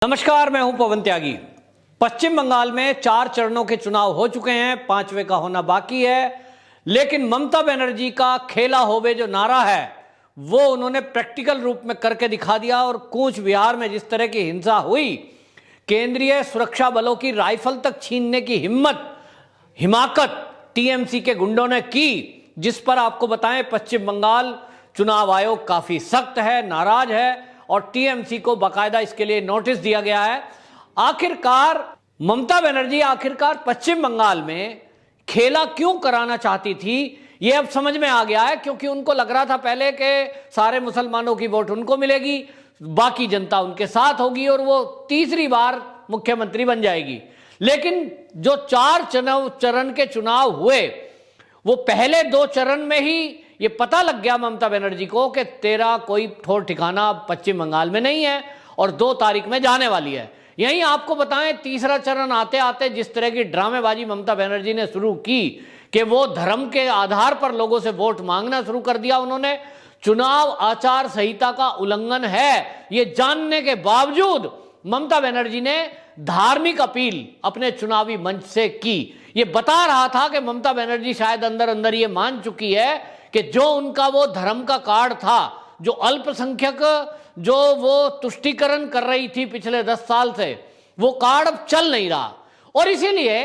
नमस्कार, मैं हूं पवन त्यागी। पश्चिम बंगाल में 4 चरणों के चुनाव हो चुके हैं, 5वें का होना बाकी है। लेकिन ममता बनर्जी का खेला होवे जो नारा है वो उन्होंने प्रैक्टिकल रूप में करके दिखा दिया। और कूच बिहार में जिस तरह की हिंसा हुई, केंद्रीय सुरक्षा बलों की राइफल तक छीनने की हिमाकत टीएमसी के गुंडों ने की, जिस पर आपको बताएं पश्चिम बंगाल चुनाव आयोग काफी सख्त है, नाराज है और टीएमसी को बाकायदा इसके लिए नोटिस दिया गया है। आखिरकार ममता बनर्जी पश्चिम बंगाल में खेला क्यों कराना चाहती थी, यह अब समझ में आ गया है। क्योंकि उनको लग रहा था पहले कि सारे मुसलमानों की वोट उनको मिलेगी, बाकी जनता उनके साथ होगी और वो तीसरी बार मुख्यमंत्री बन जाएगी। लेकिन जो 4 चरण के चुनाव हुए, वो पहले 2 चरण में ही ये पता लग गया ममता बनर्जी को कि तेरा कोई ठोर ठिकाना पश्चिम बंगाल में नहीं है और 2 तारीख में जाने वाली है। यहीं आपको बताएं, तीसरा चरण आते आते जिस तरह की ड्रामेबाजी ममता बनर्जी ने शुरू की कि वो धर्म के आधार पर लोगों से वोट मांगना शुरू कर दिया। उन्होंने चुनाव आचार संहिता का उल्लंघन है ये जानने के बावजूद ममता बनर्जी ने धार्मिक अपील अपने चुनावी मंच से की। ये बता रहा था कि ममता बनर्जी शायद अंदर अंदर ये मान चुकी है कि जो उनका वो धर्म का कार्ड था, जो अल्पसंख्यक जो वो तुष्टीकरण कर रही थी पिछले 10 साल से, वो कार्ड अब चल नहीं रहा। और इसीलिए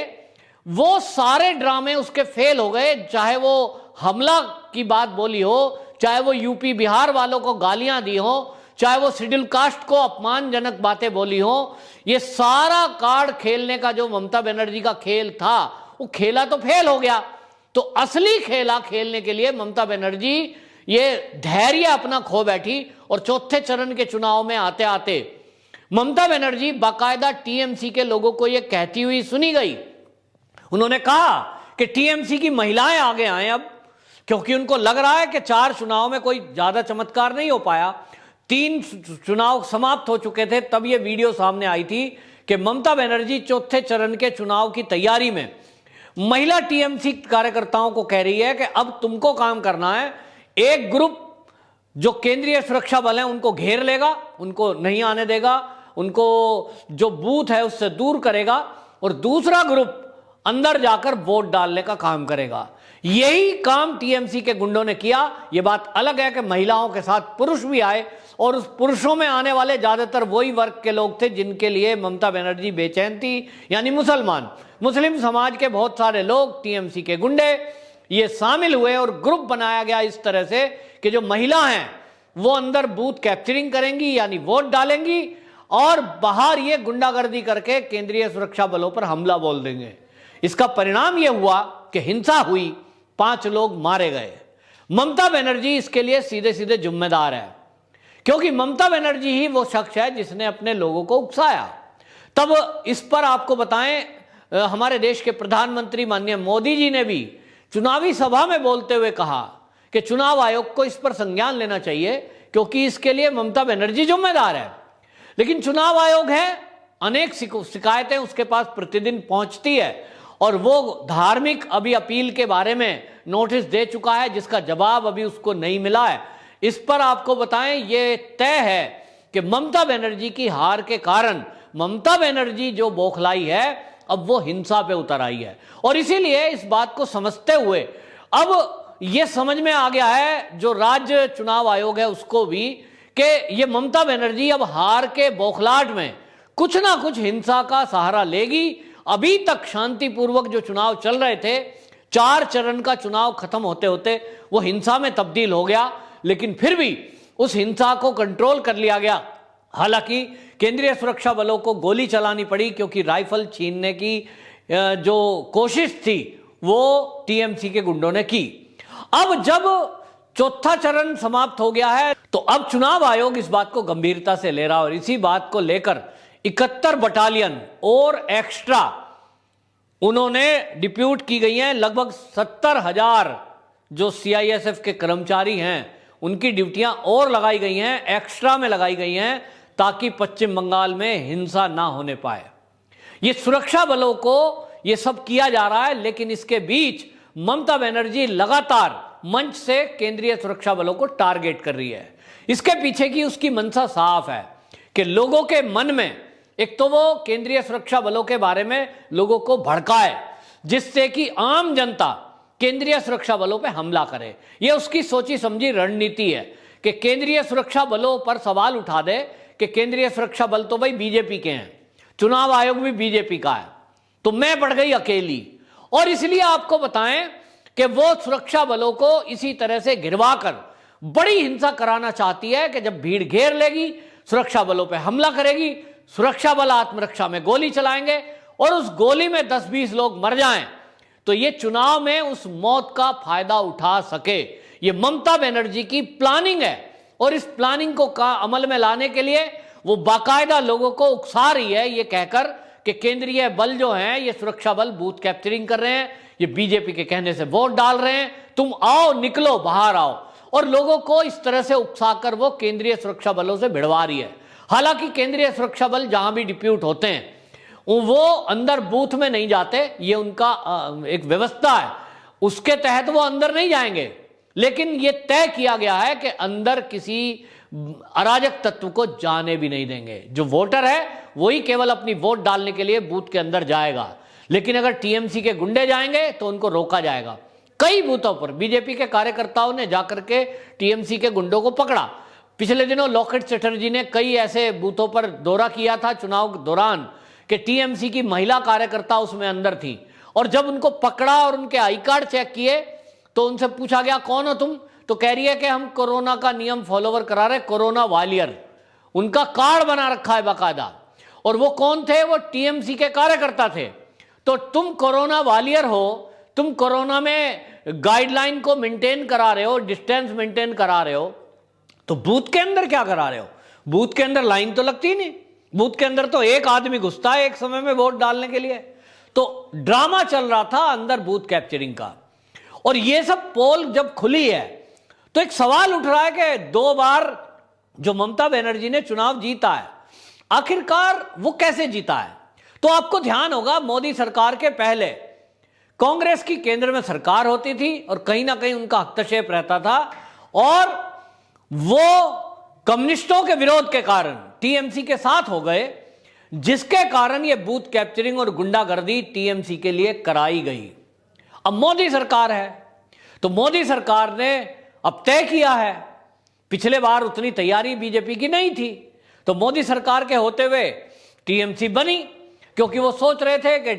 वो सारे ड्रामे उसके फेल हो गए। चाहे वो हमला की बात बोली हो, चाहे वो यूपी बिहार वालों को गालियां दी हो, चाहे वो शेड्यूल कास्ट को अपमानजनक बातें बोली हो, ये सारा कार्ड खेलने का जो ममता बनर्जी का खेल था, वो खेला तो फेल हो गया। तो असली खेला खेलने के लिए ममता बनर्जी ये धैर्य अपना खो बैठी और चौथे चरण के चुनाव में आते आते ममता बनर्जी बाकायदा टीएमसी के लोगों को ये कहती हुई सुनी गई। उन्होंने कहा कि टीएमसी की महिलाएं आगे आए अब, क्योंकि उनको लग रहा है कि 4 चुनाव में कोई ज्यादा चमत्कार नहीं हो पाया। 3 चुनाव समाप्त हो चुके थे, तब ये वीडियो सामने आई थी कि ममता बनर्जी चौथे चरण के चुनाव की तैयारी में महिला टीएमसी कार्यकर्ताओं को कह रही है कि अब तुमको काम करना है। एक ग्रुप जो केंद्रीय सुरक्षा बल है उनको घेर लेगा, उनको नहीं आने देगा, उनको जो बूथ है उससे दूर करेगा, और दूसरा ग्रुप अंदर जाकर वोट डालने का काम करेगा। यही काम टीएमसी के गुंडों ने किया। यह बात अलग है कि महिलाओं के साथ पुरुष भी आए, और उस पुरुषों में आने वाले ज्यादातर वही वर्ग के लोग थे जिनके लिए ममता बनर्जी बेचैन थी, यानी मुस्लिम समाज के बहुत सारे लोग, टीएमसी के गुंडे ये शामिल हुए और ग्रुप बनाया गया इस तरह से कि जो महिला हैं वो अंदर बूथ कैप्चरिंग करेंगी, यानी वोट डालेंगी, और बाहर ये गुंडागर्दी करके केंद्रीय सुरक्षा बलों पर हमला बोल देंगे। इसका परिणाम यह हुआ कि हिंसा हुई, 5 लोग मारे गए। ममता बनर्जी इसके लिए सीधे सीधे जिम्मेदार है, क्योंकि ममता बनर्जी ही वो शख्स है जिसने अपने लोगों को उकसाया। तब इस पर आपको बताएं, हमारे देश के प्रधानमंत्री माननीय मोदी जी ने भी चुनावी सभा में बोलते हुए कहा कि चुनाव आयोग को इस पर संज्ञान लेना चाहिए, क्योंकि इसके लिए ममता बनर्जी जिम्मेदार है। लेकिन चुनाव आयोग है, अनेक शिकायतें उसके पास प्रतिदिन पहुंचती है, और वो धार्मिक अभी अपील के बारे में नोटिस दे चुका है जिसका जवाब अभी उसको नहीं मिला है। इस पर आपको बताएं, ये तय है कि ममता बनर्जी की हार के कारण ममता बनर्जी जो बौखलाई है अब वो हिंसा पे उतर आई है। और इसीलिए इस बात को समझते हुए अब ये समझ में आ गया है जो राज्य चुनाव आयोग है उसको भी, कि ये ममता बनर्जी अब हार के बौखलाहट में कुछ ना कुछ हिंसा का सहारा लेगी। अभी तक शांतिपूर्वक जो चुनाव चल रहे थे, 4 चरण का चुनाव खत्म होते होते वो हिंसा में तब्दील हो गया, लेकिन फिर भी उस हिंसा को कंट्रोल कर लिया गया। हालांकि केंद्रीय सुरक्षा बलों को गोली चलानी पड़ी, क्योंकि राइफल छीनने की जो कोशिश थी वो टीएमसी के गुंडों ने की। अब जब चौथा चरण समाप्त हो गया है, तो अब चुनाव आयोग इस बात को गंभीरता से ले रहा, और इसी बात को लेकर 71 बटालियन और एक्स्ट्रा उन्होंने डिप्यूट की गई हैं। लगभग 70,000 जो सीआईएसएफ के कर्मचारी हैं उनकी ड्यूटियां और लगाई गई हैं, एक्स्ट्रा में लगाई गई हैं, ताकि पश्चिम बंगाल में हिंसा ना होने पाए। ये सुरक्षा बलों को ये सब किया जा रहा है, लेकिन इसके बीच ममता बनर्जी लगातार मंच से केंद्रीय सुरक्षा बलों को टारगेट कर रही है। इसके पीछे की उसकी मंशा साफ है कि लोगों के मन में एक तो वो केंद्रीय सुरक्षा बलों के बारे में लोगों को भड़काए जिससे कि आम जनता केंद्रीय सुरक्षा बलों पे हमला करे। ये उसकी सोची समझी रणनीति है कि केंद्रीय सुरक्षा बलों पर सवाल उठा दे कि केंद्रीय सुरक्षा बल तो भाई बीजेपी के हैं, चुनाव आयोग भी बीजेपी का है, तो मैं पड़ गई अकेली। और इसलिए आपको बताएं कि वो सुरक्षा बलों को इसी तरह से घिरवा कर बड़ी हिंसा कराना चाहती है कि जब भीड़ घेर लेगी सुरक्षा बलों पर हमला करेगी, सुरक्षा बल आत्मरक्षा में गोली चलाएंगे और उस गोली में 10-20 लोग मर जाएं तो ये चुनाव में उस मौत का फायदा उठा सके। ये ममता बनर्जी की प्लानिंग है और इस प्लानिंग को अमल में लाने के लिए वो बाकायदा लोगों को उकसा रही है ये कहकर कि केंद्रीय बल जो हैं ये सुरक्षा बल बूथ कैप्चरिंग कर रहे हैं, ये बीजेपी के कहने से वोट डाल रहे हैं, तुम आओ निकलो बाहर आओ, और लोगों को इस तरह से उकसाकर वो केंद्रीय सुरक्षा बलों से भिड़वा रही है। हालांकि केंद्रीय सुरक्षा बल जहां भी डिप्यूट होते हैं वो अंदर बूथ में नहीं जाते, ये उनका एक व्यवस्था है, उसके तहत वो अंदर नहीं जाएंगे, लेकिन ये तय किया गया है कि अंदर किसी अराजक तत्व को जाने भी नहीं देंगे। जो वोटर है वही केवल अपनी वोट डालने के लिए बूथ के अंदर जाएगा, लेकिन अगर टीएमसी के गुंडे जाएंगे तो उनको रोका जाएगा। कई बूथों पर बीजेपी के कार्यकर्ताओं ने जाकर के टीएमसी के गुंडों को पकड़ा। पिछले दिनों लॉकेट चटर्जी ने कई ऐसे बूथों पर दौरा किया था चुनाव के दौरान कि टीएमसी की महिला कार्यकर्ता उसमें अंदर थी, और जब उनको पकड़ा और उनके आई कार्ड चेक किए तो उनसे पूछा गया कौन हो तुम, तो कह रही है कि हम कोरोना का नियम फॉलोवर करा रहे, कोरोना वालियर, उनका कार्ड बना रखा है बाकायदा। और वो कौन थे? वो टीएमसी के कार्यकर्ता थे। तो तुम कोरोना वालियर हो, तुम कोरोना में गाइडलाइन को मेंटेन करा रहे हो, डिस्टेंस मेंटेन करा रहे हो, तो बूथ के अंदर क्या करा रहे हो? बूथ के अंदर लाइन तो लगती नहीं, बूथ के अंदर तो एक आदमी घुसता है एक समय में वोट डालने के लिए। तो ड्रामा चल रहा था अंदर बूथ कैप्चरिंग का। और ये सब पोल जब खुली है तो एक सवाल उठ रहा है कि 2 बार जो ममता बनर्जी ने चुनाव जीता है, आखिरकार वो कैसे जीता है? तो आपको ध्यान होगा मोदी सरकार के पहले कांग्रेस की केंद्र में सरकार होती थी और कहीं ना कहीं उनका हस्तक्षेप रहता था, और वो कम्युनिस्टों के विरोध के कारण टीएमसी के साथ हो गए, जिसके कारण ये बूथ कैप्चरिंग और गुंडागर्दी टीएमसी के लिए कराई गई। अब मोदी सरकार है तो मोदी सरकार ने अब तय किया है, पिछले बार उतनी तैयारी बीजेपी की नहीं थी, तो मोदी सरकार के होते हुए टीएमसी बनी, क्योंकि वो सोच रहे थे कि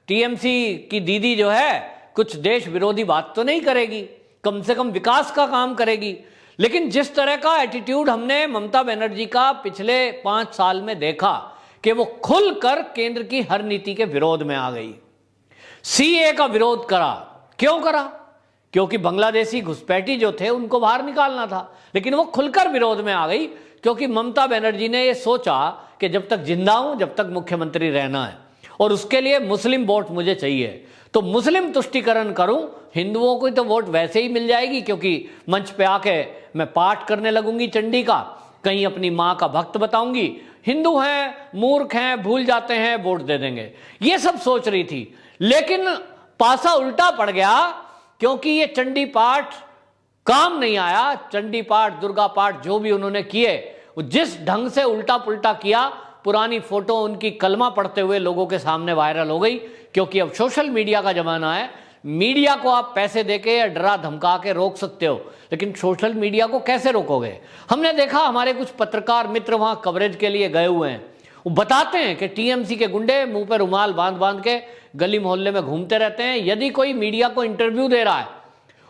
टीएमसी की दीदी जो है कुछ देश विरोधी बात तो नहीं करेगी, कम से कम विकास का काम करेगी। लेकिन जिस तरह का एटीट्यूड हमने ममता बनर्जी का पिछले 5 साल में देखा कि वो खुलकर केंद्र की हर नीति के विरोध में आ गई। सीए का विरोध करा, क्यों करा? क्योंकि बांग्लादेशी घुसपैठी जो थे उनको बाहर निकालना था, लेकिन वो खुलकर विरोध में आ गई क्योंकि ममता बनर्जी ने ये सोचा कि जब तक जिंदा हूं जब तक मुख्यमंत्री रहना है, और उसके लिए मुस्लिम वोट मुझे चाहिए, तो मुस्लिम तुष्टीकरण करूं, हिंदुओं को तो वोट वैसे ही मिल जाएगी, क्योंकि मंच पे आके मैं पाठ करने लगूंगी चंडी का, कहीं अपनी मां का भक्त बताऊंगी, हिंदू हैं, मूर्ख हैं, भूल जाते हैं, वोट दे देंगे, ये सब सोच रही थी। लेकिन पासा उल्टा पड़ गया, क्योंकि ये चंडी पाठ काम नहीं आया। चंडी पाठ, दुर्गा पाठ जो भी उन्होंने किए, वो जिस ढंग से उल्टा पुल्टा किया, पुरानी फोटो उनकी कलमा पढ़ते हुए लोगों के सामने वायरल हो गई। क्योंकि अब सोशल मीडिया का जमाना है, मीडिया को आप पैसे देके या डरा धमका के रोक सकते हो, लेकिन सोशल मीडिया को कैसे रोकोगे? हमने देखा हमारे कुछ पत्रकार मित्र वहां कवरेज के लिए गए हुए हैं, वो बताते हैं कि टीएमसी के गुंडे मुंह पे रुमाल बांध बांध के गली मोहल्ले में घूमते रहते हैं। यदि कोई मीडिया को इंटरव्यू दे रहा है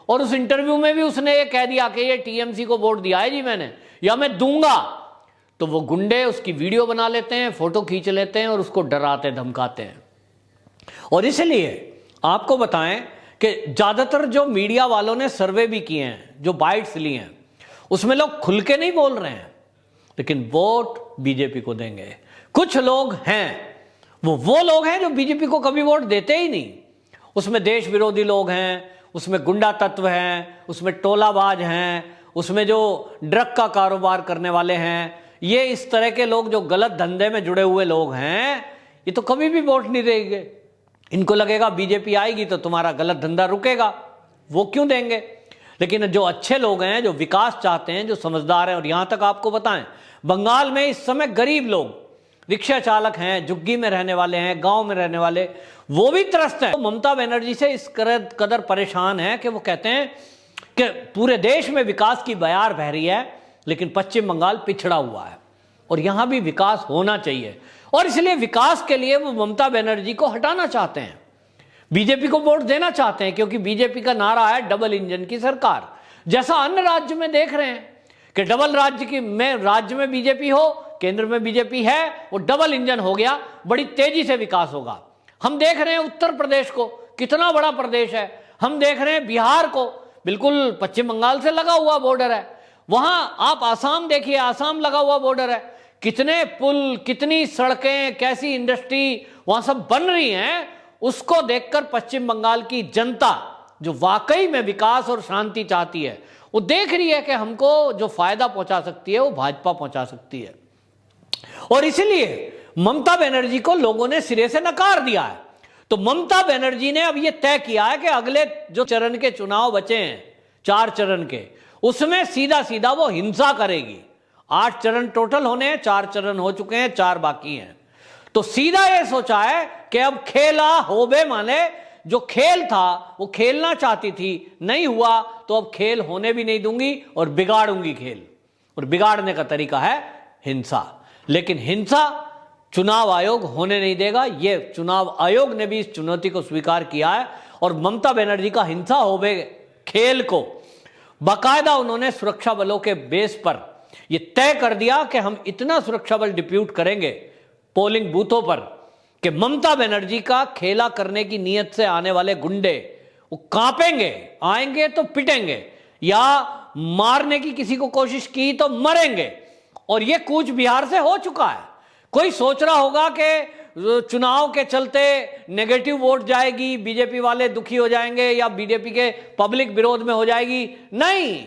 और उस इंटरव्यू में भी उसने ये कह दिया कि ये टीएमसी को वोट दिया है जी मैंने, या मैं दूंगा, तो वो गुंडे उसकी वीडियो बना लेते हैं, फोटो खींच लेते हैं और उसको डराते धमकाते हैं। और इसलिए आपको बताएं कि ज्यादातर जो मीडिया वालों ने सर्वे भी किए हैं, जो बाइट्स लिए हैं, उसमें लोग खुल के नहीं बोल रहे हैं, लेकिन वोट बीजेपी को देंगे। कुछ लोग हैं, वो लोग हैं जो बीजेपी को कभी वोट देते ही नहीं। उसमें देश विरोधी लोग हैं, उसमें गुंडा तत्व हैं, उसमें टोलाबाज हैं, उसमें जो ड्रग का कारोबार करने वाले हैं, ये इस तरह के लोग जो गलत धंधे में जुड़े हुए लोग हैं, ये तो कभी भी वोट नहीं देंगे। इनको लगेगा बीजेपी आएगी तो तुम्हारा गलत धंधा रुकेगा, वो क्यों देंगे? लेकिन जो अच्छे लोग हैं, जो विकास चाहते हैं, जो समझदार हैं, और यहां तक आपको बताएं, बंगाल में इस समय गरीब लोग रिक्शा चालक हैं, झुग्गी में रहने वाले हैं, गांव में रहने वाले, वो भी त्रस्त हैं। ममता बनर्जी से इस कदर परेशान हैं कि वो कहते हैं कि पूरे देश में विकास की बयार बह रही है, लेकिन पश्चिम बंगाल पिछड़ा हुआ है और यहां भी विकास होना चाहिए, और इसलिए विकास के लिए वो ममता बनर्जी को हटाना चाहते हैं, बीजेपी को वोट देना चाहते हैं, क्योंकि बीजेपी का नारा है डबल इंजन की सरकार। जैसा अन्य राज्य में देख रहे हैं कि डबल राज्य में बीजेपी हो, केंद्र में बीजेपी है, वो डबल इंजन हो गया, बड़ी तेजी से विकास होगा। हम देख रहे हैं उत्तर प्रदेश को, कितना बड़ा प्रदेश है। हम देख रहे हैं बिहार को, बिल्कुल पश्चिम बंगाल से लगा हुआ बॉर्डर है। वहां आप आसाम देखिए, आसाम लगा हुआ बॉर्डर है, कितने पुल, कितनी सड़कें, कैसी इंडस्ट्री वहां सब बन रही हैं। उसको देखकर पश्चिम बंगाल की जनता, जो वाकई में विकास और शांति चाहती है, वो देख रही है कि हमको जो फायदा पहुंचा सकती है वो भाजपा पहुंचा सकती है, और इसलिए ममता बनर्जी को लोगों ने सिरे से नकार दिया है। तो ममता बनर्जी ने अब यह तय किया है कि अगले जो चरण के चुनाव बचे हैं, 4 चरण के, उसमें सीधा सीधा वो हिंसा करेगी। 8 चरण टोटल होने हैं, 4 चरण हो चुके हैं, 4 बाकी हैं। तो सीधा ये सोचा है कि अब खेला होबे, माने जो खेल था वो खेलना चाहती थी, नहीं हुआ तो अब खेल होने भी नहीं दूंगी और बिगाड़ूंगी खेल। और बिगाड़ने का तरीका है हिंसा, लेकिन हिंसा चुनाव आयोग होने नहीं देगा। ये चुनाव आयोग ने भी इस चुनौती को स्वीकार किया है, और ममता बनर्जी का हिंसा होबे खेल को बाकायदा उन्होंने सुरक्षा बलों के बेस पर यह तय कर दिया कि हम इतना सुरक्षा बल डिप्यूट करेंगे पोलिंग बूथों पर कि ममता बनर्जी का खेला करने की नीयत से आने वाले गुंडे वो कांपेंगे, आएंगे तो पिटेंगे, या मारने की किसी को कोशिश की तो मरेंगे। और ये कूच बिहार से हो चुका है। कोई सोच रहा होगा कि चुनाव के चलते नेगेटिव वोट जाएगी, बीजेपी वाले दुखी हो जाएंगे या बीजेपी के पब्लिक विरोध में हो जाएगी। नहीं,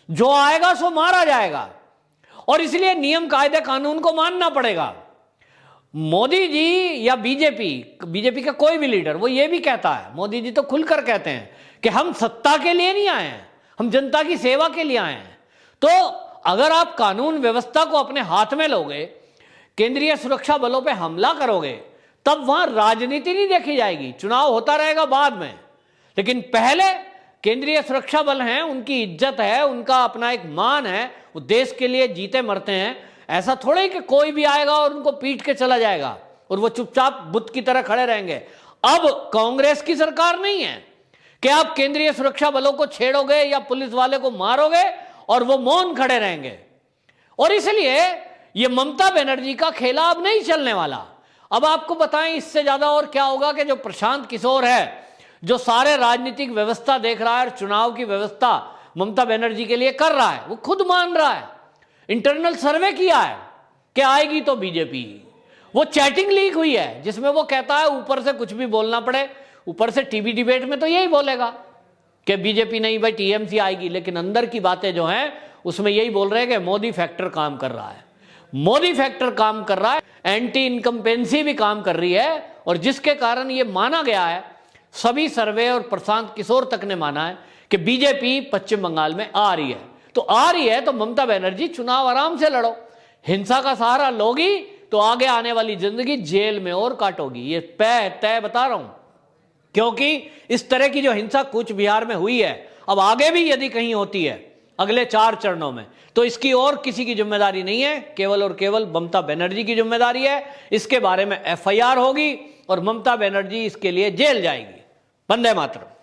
जो आएगा सो मारा जाएगा, और इसलिए नियम कायदे कानून को मानना पड़ेगा। मोदी जी या बीजेपी का कोई भी लीडर वो ये भी कहता है, मोदी जी तो खुलकर कहते हैं कि हम सत्ता के लिए नहीं आए हैं, हम जनता की सेवा के लिए आए हैं। तो अगर आप कानून व्यवस्था को अपने हाथ में लोगे, केंद्रीय सुरक्षा बलों पे हमला करोगे, तब वहां राजनीति नहीं देखी जाएगी, चुनाव होता रहेगा बाद में। लेकिन पहले केंद्रीय सुरक्षा बल हैं, उनकी इज्जत है, उनका अपना एक मान है, वो देश के लिए जीते मरते हैं। ऐसा थोड़ा ही कि कोई भी आएगा और उनको पीट के चला जाएगा और वो चुपचाप बुत की तरह खड़े रहेंगे। अब कांग्रेस की सरकार नहीं है कि आप केंद्रीय सुरक्षा बलों को छेड़ोगे या पुलिस वाले को मारोगे और वो मौन खड़े रहेंगे। और इसलिए ये ममता बनर्जी का खेला अब नहीं चलने वाला। अब आपको बताएं इससे ज्यादा और क्या होगा कि जो प्रशांत किशोर है, जो सारे राजनीतिक व्यवस्था देख रहा है और चुनाव की व्यवस्था ममता बनर्जी के लिए कर रहा है, वो खुद मान रहा है, इंटरनल सर्वे किया है कि आएगी तो बीजेपी। वो चैटिंग लीक हुई है जिसमें वो कहता है ऊपर से कुछ भी बोलना पड़े, ऊपर से टीवी डिबेट में तो यही बोलेगा कि बीजेपी नहीं भाई टीएमसी आएगी, लेकिन अंदर की बातें जो हैं उसमें यही बोल रहे हैं कि मोदी फैक्टर काम कर रहा है, मोदी फैक्टर काम कर रहा है, एंटी इनकम्पेंसी भी काम कर रही है। और जिसके कारण ये माना गया है, सभी सर्वे और प्रशांत किशोर तक ने माना है कि बीजेपी पश्चिम बंगाल में आ रही है। तो आ रही है तो ममता बनर्जी चुनाव आराम से लड़ो, हिंसा का सहारा लोगी तो आगे आने वाली जिंदगी जेल में और काटोगी। ये तय बता रहा हूं, क्योंकि इस तरह की जो हिंसा कूच बिहार में हुई है, अब आगे भी यदि कहीं होती है अगले 4 चरणों में, तो इसकी और किसी की जिम्मेदारी नहीं है, केवल और केवल ममता बनर्जी की जिम्मेदारी है। इसके बारे में एफआईआर होगी और ममता बनर्जी इसके लिए जेल जाएगी। वंदे मातरम।